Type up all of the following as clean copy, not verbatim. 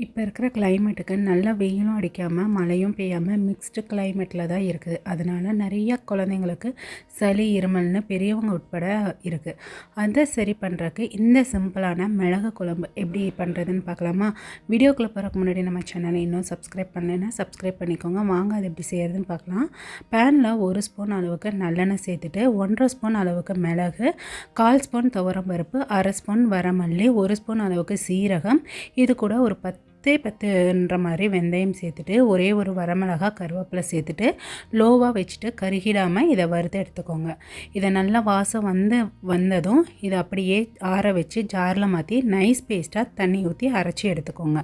இப்போ இருக்கிற கிளைமேட்டுக்கு நல்ல வெயிலும் அடிக்காமல் மழையும் பெய்யாமல் மிக்ஸ்டு கிளைமேட்டில் தான் இருக்குது. அதனால் நிறைய குழந்தைங்களுக்கு சளி இருமல்னு பெரியவங்க உட்பட இருக்குது. அதை சரி பண்ணுறதுக்கு இந்த சிம்பிளான மிளகு குழம்பு எப்படி பண்ணுறதுன்னு பார்க்கலாமா? வீடியோக்குள்ளே போகிறதுக்கு முன்னாடி நம்ம சேனலை இன்னும் சப்ஸ்கிரைப் பண்ணலைன்னா சப்ஸ்கிரைப் பண்ணிக்கோங்க. வாங்க அது எப்படி செய்கிறதுன்னு பார்க்கலாம். பேனில் 1 ஸ்பூன் அளவுக்கு நல்லெண்ணெய் சேர்த்துட்டு 1.5 ஸ்பூன் அளவுக்கு மிளகு, 1/4 ஸ்பூன் துவரம்பருப்பு, 1/2 ஸ்பூன் வரமல்லி, 1 ஸ்பூன் அளவுக்கு சீரகம், இது கூட ஒரு 10 மாதிரி வெந்தயம் சேர்த்துட்டு ஒரே ஒரு வரமிளகா கருவேப்பிலை சேர்த்துட்டு லோவாக வச்சுட்டு கருகிடாமல் இதை வறுத்து எடுத்துக்கோங்க. இதை நல்லா வாசம் வந்ததும் இதை அப்படியே ஆற வச்சு ஜாரில் மாற்றி நைஸ் பேஸ்ட்டாக தண்ணி ஊற்றி அரைச்சி எடுத்துக்கோங்க.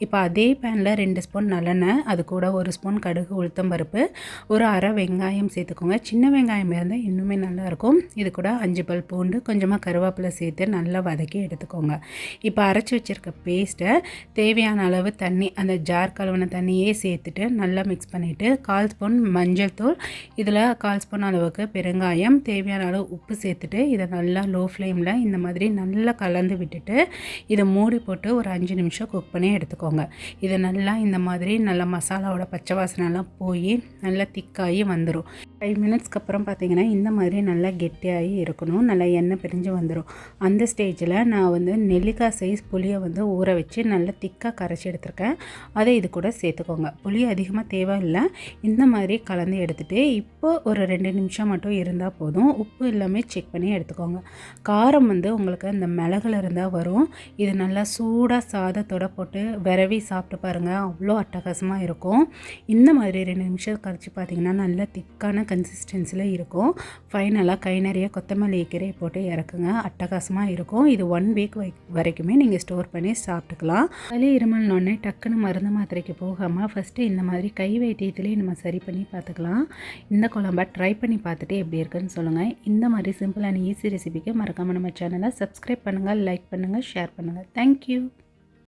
இப்போ அதே பேனில் 2 ஸ்பூன் நல்லெண்ணெய், அது கூட 1 ஸ்பூன் கடுகு உளுத்தம்பருப்பு, ஒரு அரை வெங்காயம் சேர்த்துக்கோங்க. சின்ன வெங்காயம் இருந்தால் இன்னுமே நல்லாயிருக்கும். இது கூட 5 பல் பூண்டு, கொஞ்சமாக கருவேப்பிலை சேர்த்து நல்லா வதக்கி எடுத்துக்கோங்க. இப்போ அரைச்சி வச்சுருக்க பேஸ்ட்டை தேவையான அளவு தண்ணி, அந்த ஜார் கழுவின தண்ணியே சேர்த்துட்டு நல்லா மிக்ஸ் பண்ணிவிட்டு 1/4 ஸ்பூன் மஞ்சள் தூள், இதில் 1/4 ஸ்பூன் அளவுக்கு பெருங்காயம், தேவையான அளவு உப்பு சேர்த்துட்டு இதை நல்லா லோ ஃப்ளேமில் இந்த மாதிரி நல்லா கலந்து விட்டுட்டு இதை மூடி போட்டு ஒரு 5 நிமிஷம் குக் பண்ணி எடுத்துக்கோங்க. இதை நல்லா இந்த மாதிரி நல்லா மசாலாவோட பச்சை வாசனைலாம் போய் நல்லா திக்காகி வந்துடும். 5 மினிட்ஸ்க்கு அப்புறம் பார்த்திங்கன்னா இந்த மாதிரி நல்லா கெட்டியாகி இருக்கணும். நல்லா எண்ணெய் பிரிஞ்சு வந்துடும். அந்த ஸ்டேஜில் நான் நெல்லிக்காய் சைஸ் புளியை ஊற வச்சு நல்லா திக்காக கரைச்சி எடுத்துருக்கேன். அதை இது கூட சேர்த்துக்கோங்க. புளி அதிகமாக தேவையில்லை. இந்த மாதிரி கலந்து எடுத்துகிட்டு இப்போ ஒரு 2 நிமிஷம் மட்டும் இருந்தால் போதும். உப்பு எல்லாமே செக் பண்ணி எடுத்துக்கோங்க. காரம் உங்களுக்கு அந்த மிளகுல இருந்தால் வரும். இது நல்லா சூடாக சாதத்தோடு போட்டு விரவி சாப்பிட்டு பாருங்கள், அவ்வளோ அட்டகாசமாக இருக்கும். இந்த மாதிரி 2 நிமிஷம் கழிச்சு பார்த்திங்கன்னா நல்லா திக்கான கன்சிஸ்டன்சியில் இருக்கும். ஃபைனலாக கை நிறைய கொத்தமல்லி கீரை போட்டு இறக்குங்க. அட்டகாசமாக இருக்கும். இது 1 வீக் வரைக்குமே நீங்கள் ஸ்டோர் பண்ணி சாப்பிட்டுக்கலாம். சளி இருமல்னோடனே டக்குன்னு மருந்து மாத்திரைக்கு போகாமல் ஃபஸ்ட்டு இந்த மாதிரி கை வைத்தியத்திலே நம்ம சரி பண்ணி பார்த்துக்கலாம். இந்த குழம்பை ட்ரை பண்ணி பார்த்துட்டு எப்படி இருக்குன்னு சொல்லுங்கள். இந்த மாதிரி சிம்பிளான ஈஸி ரெசிபிக்கு மறக்காமல் நம்ம சேனலை சப்ஸ்கிரைப் பண்ணுங்கள், லைக் பண்ணுங்கள், ஷேர் பண்ணுங்கள். தேங்க்யூ.